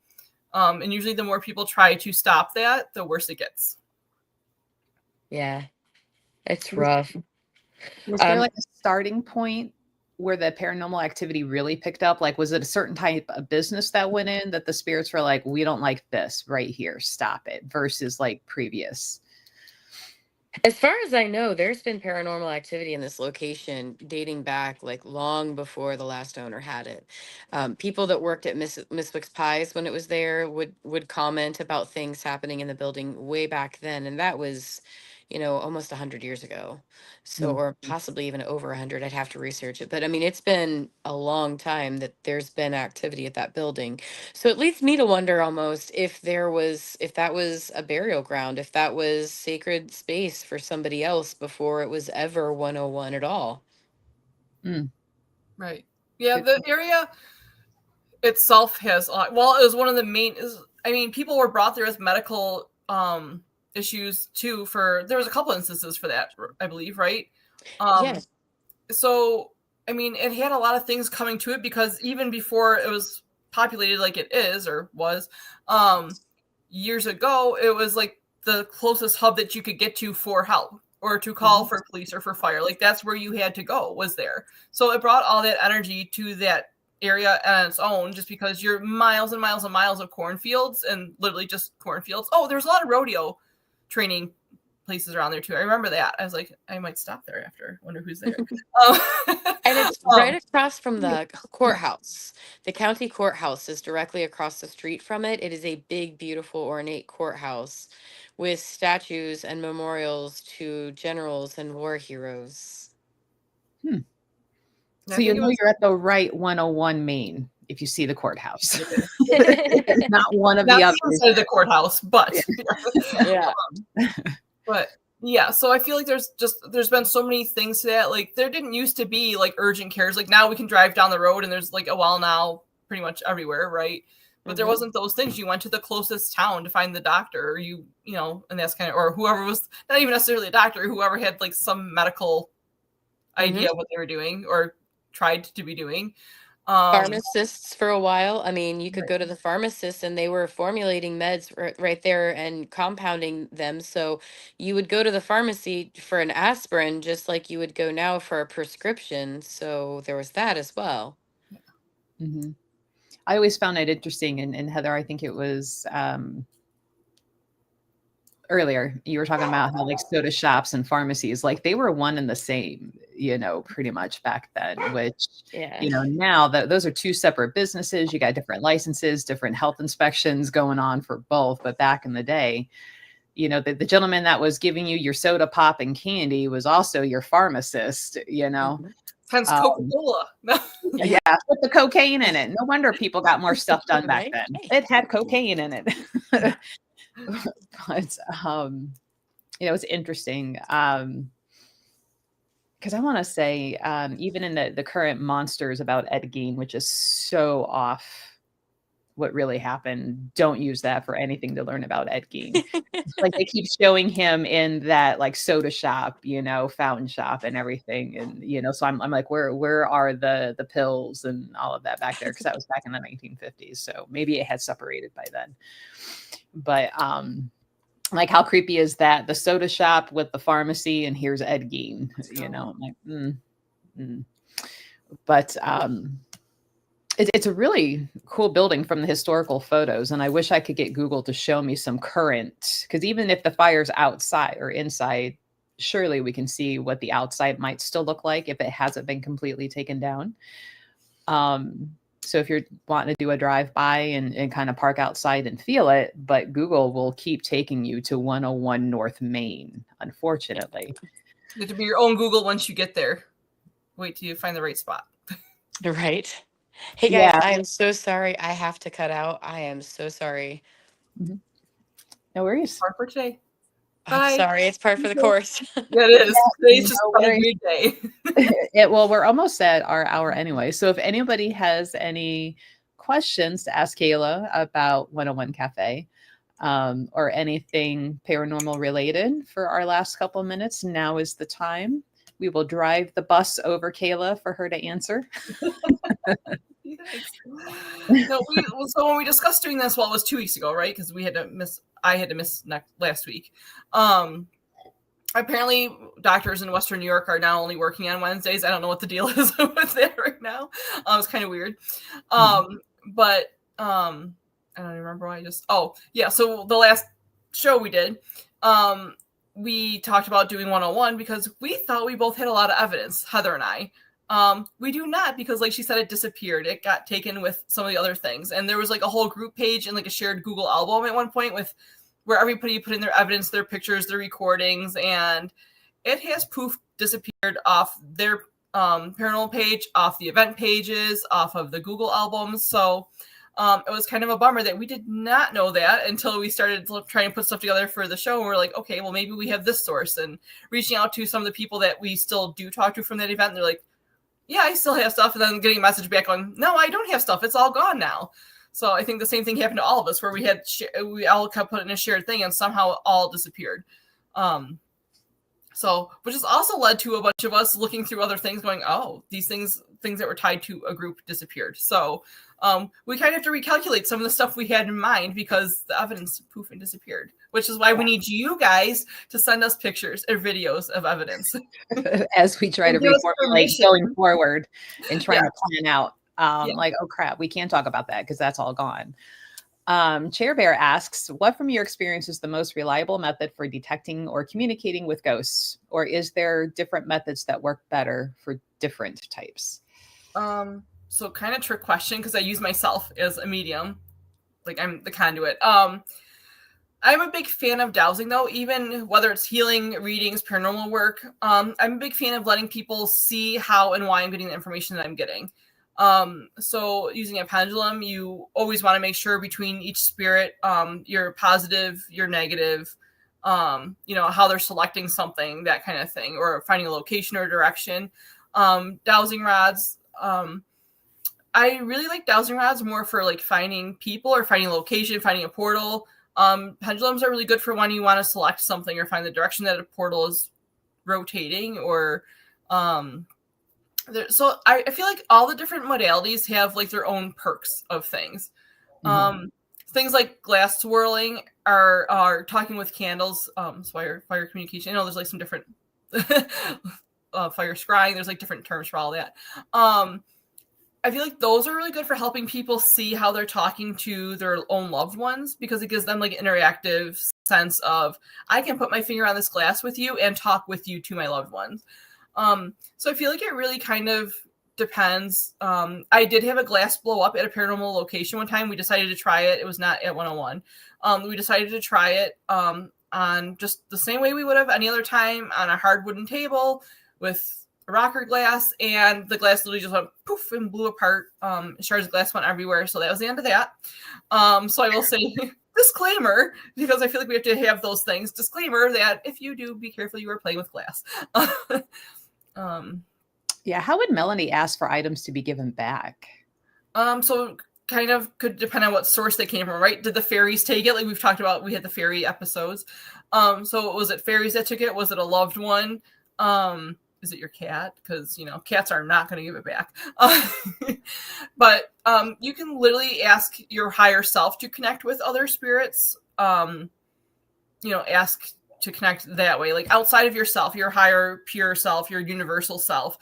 And usually the more people try to stop that, the worse it gets. Yeah, it's rough. Was there like a starting point where the paranormal activity really picked up? Like, was it a certain type of business that went in that the spirits were like, we don't like this right here, stop it, versus like previous? As far as I know, there's been paranormal activity in this location dating back like long before the last owner had it. People that worked at Miss Wick's Pies when it was there would comment about things happening in the building way back then, and that was, almost 100 years ago. So, or possibly even over 100. I'd have to research it, but I mean, it's been a long time that there's been activity at that building. So it leads me to wonder almost if that was a burial ground, if that was sacred space for somebody else before it was ever 101 at all. Right. Yeah, the area itself has, it was one of the main, people were brought there with medical issues too there was a couple instances for that, I believe, right? Yes. So, it had a lot of things coming to it because even before it was populated like it is or was, years ago, it was like the closest hub that you could get to for help or to call for police or for fire. Like that's where you had to go, was there. So it brought all that energy to that area on its own, just because you're miles and miles and miles of cornfields and literally just cornfields. Oh, there's a lot of rodeo training places around there too. I remember that. I was like, I might stop there after. Wonder who's there. And it's right across from the courthouse. The county courthouse is directly across the street from it. It is a big, beautiful, ornate courthouse with statues and memorials to generals and war heroes. So you know you're at the right 101 Main if you see the courthouse. It's not one of the others. Inside the courthouse, but Yeah. But yeah, so I feel like there's been so many things to that. Like there didn't used to be like urgent cares. Like now we can drive down the road and there's like a well now pretty much everywhere, right? But there wasn't those things. You went to the closest town to find the doctor, or you know, and that's kind of, or whoever was not even necessarily a doctor, whoever had like some medical idea of what they were doing or tried to be doing. Pharmacists for a while. I mean, you could go to the pharmacist and they were formulating meds right there and compounding them. So you would go to the pharmacy for an aspirin, just like you would go now for a prescription. So there was that as well. Mm-hmm. I always found it interesting. And Heather, I think it was earlier, you were talking about how like soda shops and pharmacies, like they were one and the same, you know, pretty much back then, which, you know, now that those are two separate businesses, you got different licenses, different health inspections going on for both. But back in the day, you know, the gentleman that was giving you your soda pop and candy was also your pharmacist, you know. Hence Coca-Cola. Yeah, with the cocaine in it. No wonder people got more stuff done back then. It had cocaine in it. But you know, it's interesting because I want to say even in the current monsters about Ed Gein, which is so off what really happened, don't use that for anything to learn about Ed Gein. Like they keep showing him in that like soda shop, you know, fountain shop and everything, and you know, so I'm like, where are the pills and all of that back there? Because that was back in the 1950s, so maybe it had separated by then. But like how creepy is that? The soda shop with the pharmacy, and here's Ed Gein, you know. I'm like, But it's a really cool building from the historical photos, and I wish I could get Google to show me some current, because even if the fire's outside or inside, surely we can see what the outside might still look like if it hasn't been completely taken down. So if you're wanting to do a drive-by and kind of park outside and feel it, but Google will keep taking you to 101 North Main, unfortunately. You have to be your own Google once you get there. Wait till you find the right spot. Right. Hey guys, I am so sorry. I have to cut out. I am so sorry. No worries. Part for today. I'm sorry. It's part for the course. It is. Today's just a great day. Well, we're almost at our hour anyway. So if anybody has any questions to ask Kayla about 101 Cafe or anything paranormal related for our last couple of minutes, now is the time. We will drive the bus over Kayla for her to answer. No, so when we discussed doing this, well, it was 2 weeks ago, right? Because I had to miss last week. Apparently, doctors in Western New York are now only working on Wednesdays. I don't know what the deal is with that right now. It's kind of weird. But I don't even remember why so the last show we did, we talked about doing 101 because we thought we both had a lot of evidence, Heather and I. We do not, because like she said, it disappeared. It got taken with some of the other things. And there was like a whole group page and like a shared Google album at one point where everybody put in their evidence, their pictures, their recordings, and it has poof disappeared off their paranormal page, off the event pages, off of the Google albums. So it was kind of a bummer that we did not know that until we started trying to put stuff together for the show. And we're like, okay, well, maybe we have this source, and reaching out to some of the people that we still do talk to from that event. And they're like, yeah, I still have stuff. And then getting a message back on, no, I don't have stuff. It's all gone now. So I think the same thing happened to all of us, where we all kept putting in a shared thing and somehow it all disappeared. So So, which has also led to a bunch of us looking through other things going, oh, these things that were tied to a group disappeared. So we kind of have to recalculate some of the stuff we had in mind because the evidence poof and disappeared, which is why we need you guys to send us pictures or videos of evidence. As we try to reformulate going forward and trying to plan out like, oh crap, we can't talk about that because that's all gone. Chair Bear asks, what from your experience is the most reliable method for detecting or communicating with ghosts? Or is there different methods that work better for different types? So kind of trick question because I use myself as a medium. Like I'm the conduit. I'm a big fan of dowsing though, even whether it's healing, readings, paranormal work. I'm a big fan of letting people see how and why I'm getting the information that I'm getting. So using a pendulum, you always want to make sure between each spirit, you're positive, you're negative, how they're selecting something, that kind of thing, or finding a location or direction. Dowsing rods. I really like dowsing rods more for like finding people or finding a location, finding a portal. Pendulums are really good for when you want to select something or find the direction that a portal is rotating or, so I feel like all the different modalities have like their own perks of things. Things like glass swirling are talking with candles, fire communication. I know there's like some different fire scrying. There's like different terms for all that. I feel like those are really good for helping people see how they're talking to their own loved ones because it gives them like an interactive sense of I can put my finger on this glass with you and talk with you to my loved ones. So I feel like it really kind of depends. I did have a glass blow up at a paranormal location one time. We decided to try it. It was not at 101. We decided to try it on just the same way we would have any other time on a hard wooden table with a rocker glass, and the glass literally just went poof and blew apart. Shards of glass went everywhere. So that was the end of that. So I will say disclaimer, because I feel like we have to have those things. Disclaimer that if you do, be careful you are playing with glass. Yeah, how would Melanie ask for items to be given back? So kind of could depend on what source they came from, right? Did the fairies take it? Like we've talked about, we had the fairy episodes. So was it fairies that took it? Was it a loved one? Is it your cat? Because, cats are not going to give it back. But you can literally ask your higher self to connect with other spirits. Ask to connect that way, like outside of yourself, your higher pure self, your universal self,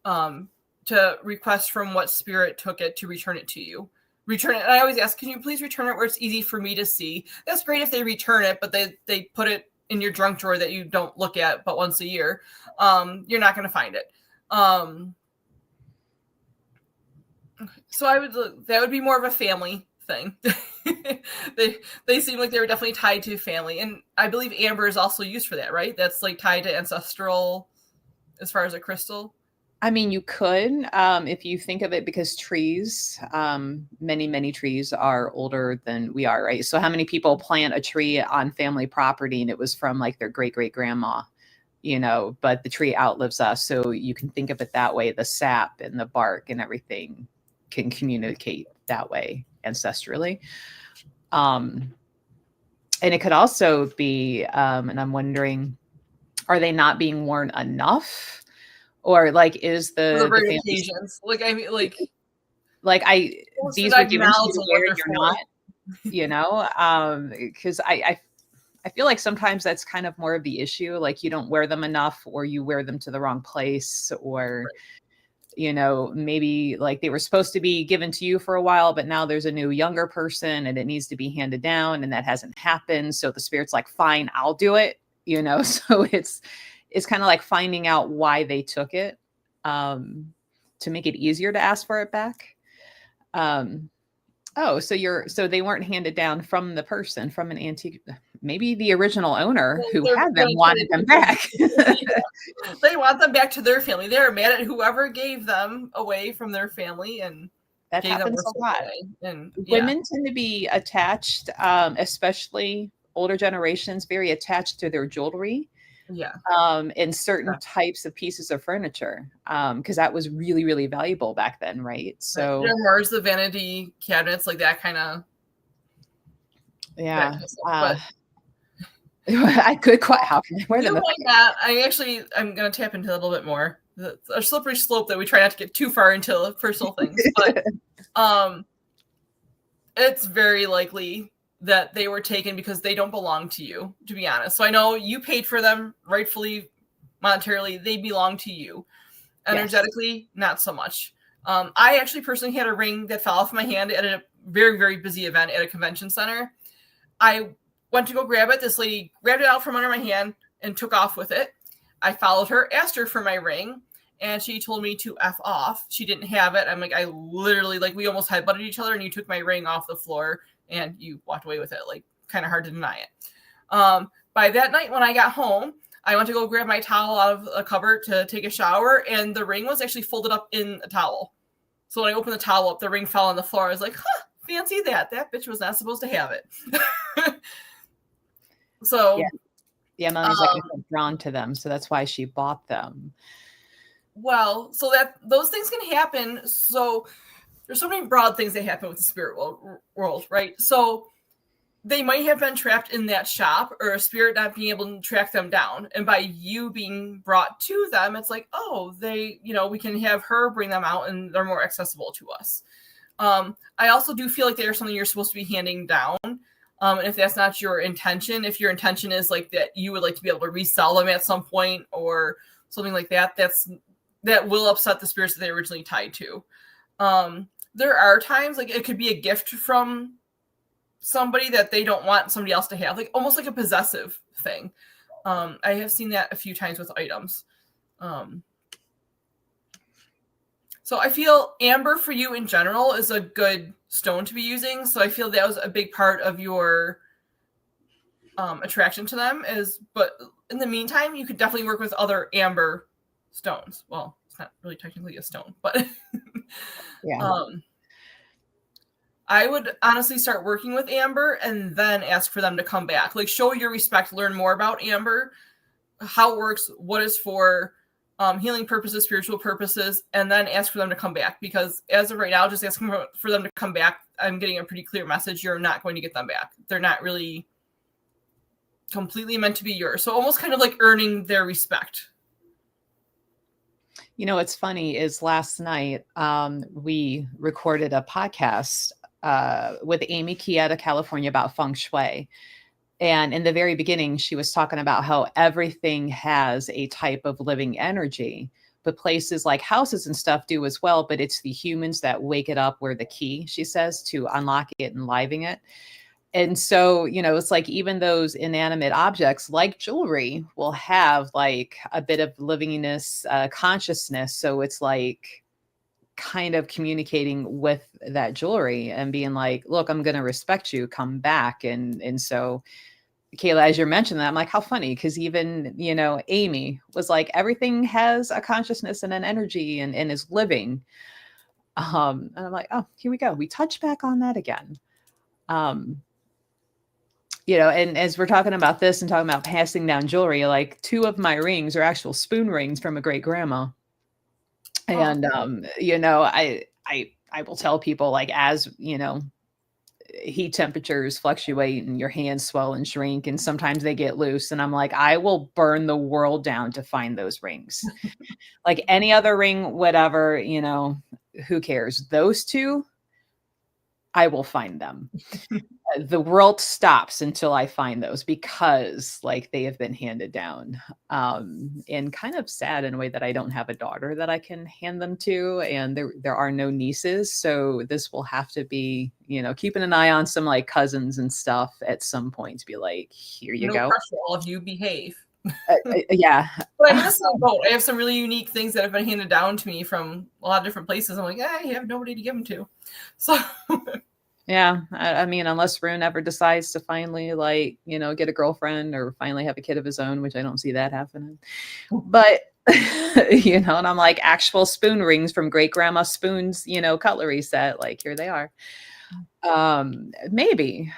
to request from what spirit took it to return it to you. Return it. And I always ask, can you please return it where it's easy for me to see? That's great if they return it, but they put it in your junk drawer that you don't look at but once a year. You're not going to find it. So that would be more of a family thing. they seem like they were definitely tied to family, and I believe amber is also used for that, right? That's like tied to ancestral as far as a crystal. I mean, you could, if you think of it, because trees, many trees are older than we are, right? So how many people plant a tree on family property and it was from like their great-great-grandma, but the tree outlives us. So you can think of it that way. The sap and the bark and everything can communicate that way ancestrally. And it could also be, and I'm wondering, are they not being worn enough? Or like, is the occasions? Like, I mean, like these were given to you where you're not, because I feel like sometimes that's kind of more of the issue. Like you don't wear them enough, or you wear them to the wrong place, or, maybe like they were supposed to be given to you for a while, but now there's a new younger person and it needs to be handed down, and that hasn't happened. So the spirit's like, fine, I'll do it, so it's kind of like finding out why they took it, to make it easier to ask for it back. So they weren't handed down from the person, from an antique, maybe the original owner who had them wanted them back. They want them back to their family. They're mad at whoever gave them away from their family, and that happens a lot. And women tend to be attached, especially older generations, very attached to their jewelry. Yeah. In certain types of pieces of furniture, because that was really, really valuable back then, right? So where's the vanity cabinets, like that kind of. Yeah. I could quite. How can I wear You them? might not. I'm going to tap into that a little bit more. A slippery slope that we try not to get too far into personal things, but it's very likely that they were taken because they don't belong to you, to be honest. So I know you paid for them rightfully, monetarily. They belong to you. Energetically, not so much. I actually personally had a ring that fell off my hand at a very, very busy event at a convention center. I went to go grab it. This lady grabbed it out from under my hand and took off with it. I followed her, asked her for my ring, and she told me to F off. She didn't have it. I'm like, I literally, like, we almost headbutted each other, and you took my ring off the floor, and you walked away with it. Like, kind of hard to deny it. By that night, when I got home, I went to go grab my towel out of a cupboard to take a shower, and the ring was actually folded up in a towel. So when I opened the towel up, the ring fell on the floor. I was like, huh, fancy that. That bitch was not supposed to have it. So... Yeah, Melanie's like drawn to them, so that's why she bought them. Well, so that those things can happen. So there's so many broad things that happen with the spirit world, right? So they might have been trapped in that shop, or a spirit not being able to track them down. And by you being brought to them, it's like, oh, they, we can have her bring them out, and they're more accessible to us. I also do feel like they are something you're supposed to be handing down. And if that's not your intention, if your intention is like that you would like to be able to resell them at some point or something like that, that will upset the spirits that they originally tied to. There are times, like, it could be a gift from somebody that they don't want somebody else to have, like almost like a possessive thing. I have seen that a few times with items. So I feel amber for you in general is a good stone to be using. So I feel that was a big part of your attraction to them. But in the meantime, you could definitely work with other amber stones. Well, it's not really technically a stone, but yeah. I would honestly start working with amber and then ask for them to come back. Like, show your respect, learn more about amber, how it works, what it's for. Healing purposes, spiritual purposes, and then ask for them to come back. Because as of right now, just asking for them to come back, I'm getting a pretty clear message. You're not going to get them back. They're not really completely meant to be yours. So almost kind of like earning their respect. What's funny is last night we recorded a podcast with Amy Key out of California about feng shui. And in the very beginning, she was talking about how everything has a type of living energy, but places like houses and stuff do as well. But it's the humans that wake it up where the key, she says, to unlock it and living it. And so, it's like even those inanimate objects like jewelry will have like a bit of livingness, consciousness. So it's like kind of communicating with that jewelry and being like, look, I'm going to respect you, come back. And so Kayla, as you're mentioning that, I'm like, how funny, because even, Amy was like, everything has a consciousness and an energy and is living. And I'm like, oh, here we go. We touch back on that again. And as we're talking about this and talking about passing down jewelry, like 2 of my rings are actual spoon rings from a great grandma. And, I will tell people, like, as, heat temperatures fluctuate and your hands swell and shrink, and sometimes they get loose. And I'm like, I will burn the world down to find those rings. Like any other ring, whatever, who cares? Those 2, I will find them. The world stops until I find those, because like they have been handed down. And kind of sad in a way that I don't have a daughter that I can hand them to, and there are no nieces. So this will have to be, keeping an eye on some like cousins and stuff at some point to be like, here you go. Pressure, all of you behave. Yeah. But I'm in the same boat. I have some really unique things that have been handed down to me from a lot of different places. I'm like, I have nobody to give them to. So yeah, I mean, unless Rune ever decides to finally, like, get a girlfriend or finally have a kid of his own, which I don't see that happening. But, and I'm like, actual spoon rings from great grandma Spoon's, cutlery set. Like, here they are. Maybe.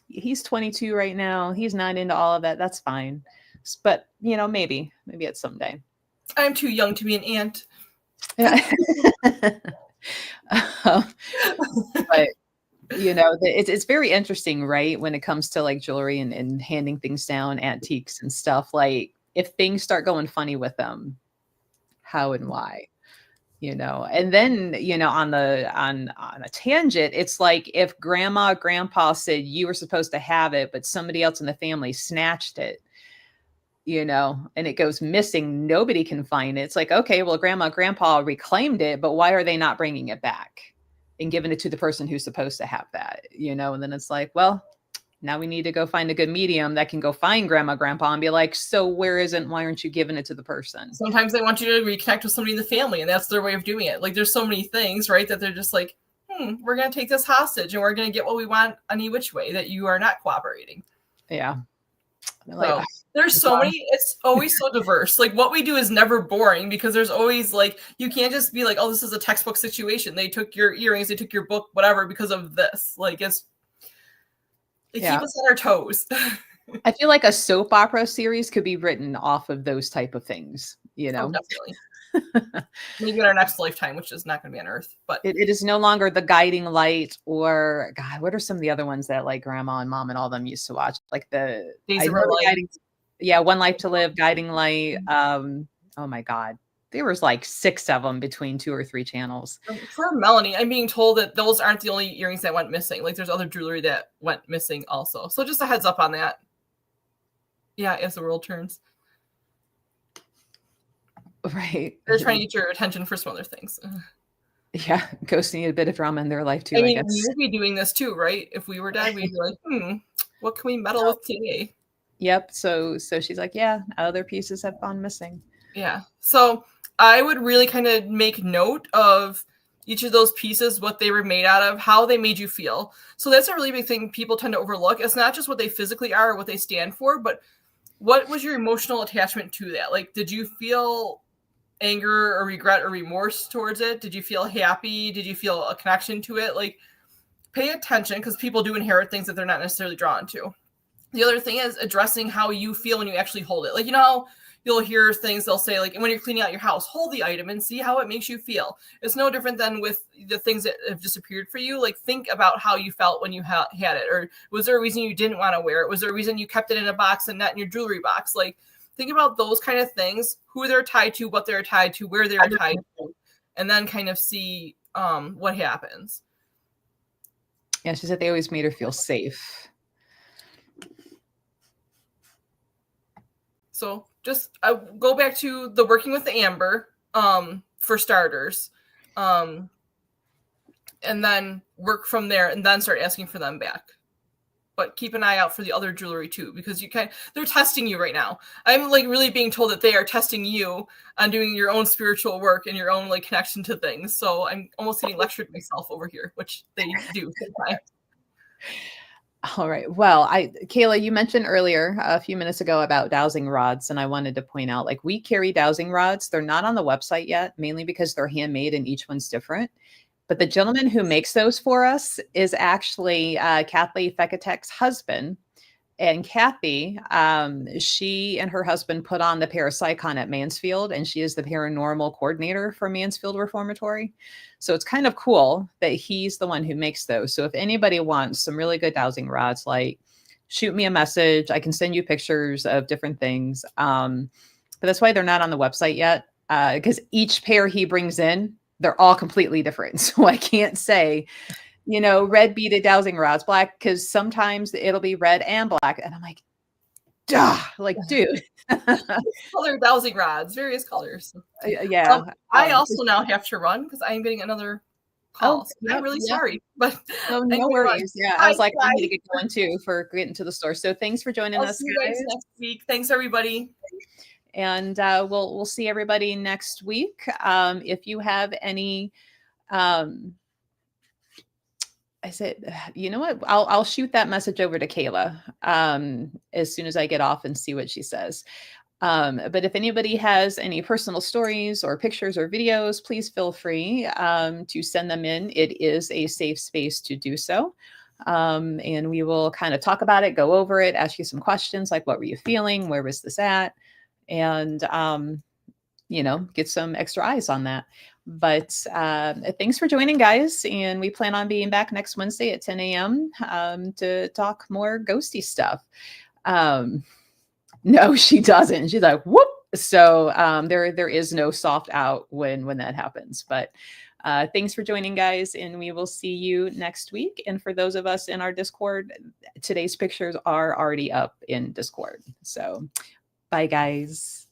He's 22 right now. He's not into all of that. That's fine. But, maybe it's someday. I'm too young to be an aunt. Yeah. But It's very interesting, right? When it comes to like jewelry and handing things down, antiques and stuff, like if things start going funny with them, how and why, and then, on a tangent, it's like if grandma, grandpa said you were supposed to have it, but somebody else in the family snatched it, and it goes missing, nobody can find it. It's like, okay, well, grandma, grandpa reclaimed it, but why are they not bringing it back and giving it to the person who's supposed to have that, and then it's like, well, now we need to go find a good medium that can go find grandma, grandpa and be like, so where isn't, why aren't you giving it to the person? Sometimes they want you to reconnect with somebody in the family, and that's their way of doing it. Like, there's so many things, right, that they're just like, we're going to take this hostage and we're going to get what we want any which way, that you are not cooperating. Yeah. So, there's so many, it's always so diverse. Like, what we do is never boring, because there's always like, you can't just be like, oh, this is a textbook situation. They took your earrings, they took your book, whatever, because of this. Like, they keep us on our toes. I feel like a soap opera series could be written off of those type of things, Oh, definitely. Maybe in our next lifetime, which is not going to be on Earth, but it is no longer the guiding light, or God, what are some of the other ones that like grandma and mom and all them used to watch? Like the Days of Our Life. One Life to Live, Guiding Light. Oh my God. There was like 6 of them between 2 or 3 channels. For Melanie, I'm being told that those aren't the only earrings that went missing. Like, there's other jewelry that went missing also. So just a heads up on that. Yeah, as the world turns. Right. They're trying to get your attention for some other things. Yeah, ghosts need a bit of drama in their life too, I mean, guess. we would be doing this too, right? If we were dead, we'd be like, what can we meddle with today? Yep. So she's like, yeah, other pieces have gone missing. Yeah. So I would really kind of make note of each of those pieces, what they were made out of, how they made you feel. So that's a really big thing people tend to overlook. It's not just what they physically are or what they stand for, but what was your emotional attachment to that? Like, did you feel anger or regret or remorse towards it? Did you feel happy? Did you feel a connection to it? Like, pay attention, because people do inherit things that they're not necessarily drawn to. The other thing is addressing how you feel when you actually hold it. Like, how you'll hear things, they'll say, like, when you're cleaning out your house, hold the item and see how it makes you feel. It's no different than with the things that have disappeared for you. Like, think about how you felt when you had it. Or was there a reason you didn't want to wear it? Was there a reason you kept it in a box and not in your jewelry box? Like, think about those kind of things, who they're tied to, what they're tied to, where they're tied to, and then kind of see what happens. Yeah, she said they always made her feel safe. So just go back to the working with the amber for starters, and then work from there, and then start asking for them back. But keep an eye out for the other jewelry too, because they're testing you right now. I'm like really being told that they are testing you on doing your own spiritual work and your own like connection to things. So I'm almost getting lectured myself over here, which they do sometimes. All right. Well, Kayla, you mentioned earlier a few minutes ago about dowsing rods, and I wanted to point out, like, we carry dowsing rods. They're not on the website yet, mainly because they're handmade and each one's different. But the gentleman who makes those for us is actually Kathleen Fekatek's husband. And Kathy, she and her husband put on the Parapsychon at Mansfield, and she is the paranormal coordinator for Mansfield Reformatory. So it's kind of cool that he's the one who makes those. So if anybody wants some really good dowsing rods, like, shoot me a message. I can send you pictures of different things. But that's why they're not on the website yet, because each pair he brings in, they're all completely different. So I can't say, red beaded dowsing rods, black, because sometimes it'll be red and black. And I'm like, duh, like, dude. Color dowsing rods, various colors. Yeah. I also now have to run because I'm getting another call. So I'm really sorry. But no worries. Yeah. I was like, I need to get going too for getting to the store. So thanks for joining us, see you guys next week. Thanks, everybody. And we'll see everybody next week. If you have any I said, you know what? I'll shoot that message over to Kayla as soon as I get off and see what she says. But if anybody has any personal stories or pictures or videos, please feel free to send them in. It is a safe space to do so. And we will kind of talk about it, go over it, ask you some questions like, what were you feeling? Where was this at? And, get some extra eyes on that. But thanks for joining, guys. And we plan on being back next Wednesday at 10 a.m. To talk more ghosty stuff. No, she doesn't. She's like, whoop. So there is no soft out when that happens. But thanks for joining, guys, and we will see you next week. And for those of us in our Discord, today's pictures are already up in Discord. So bye, guys.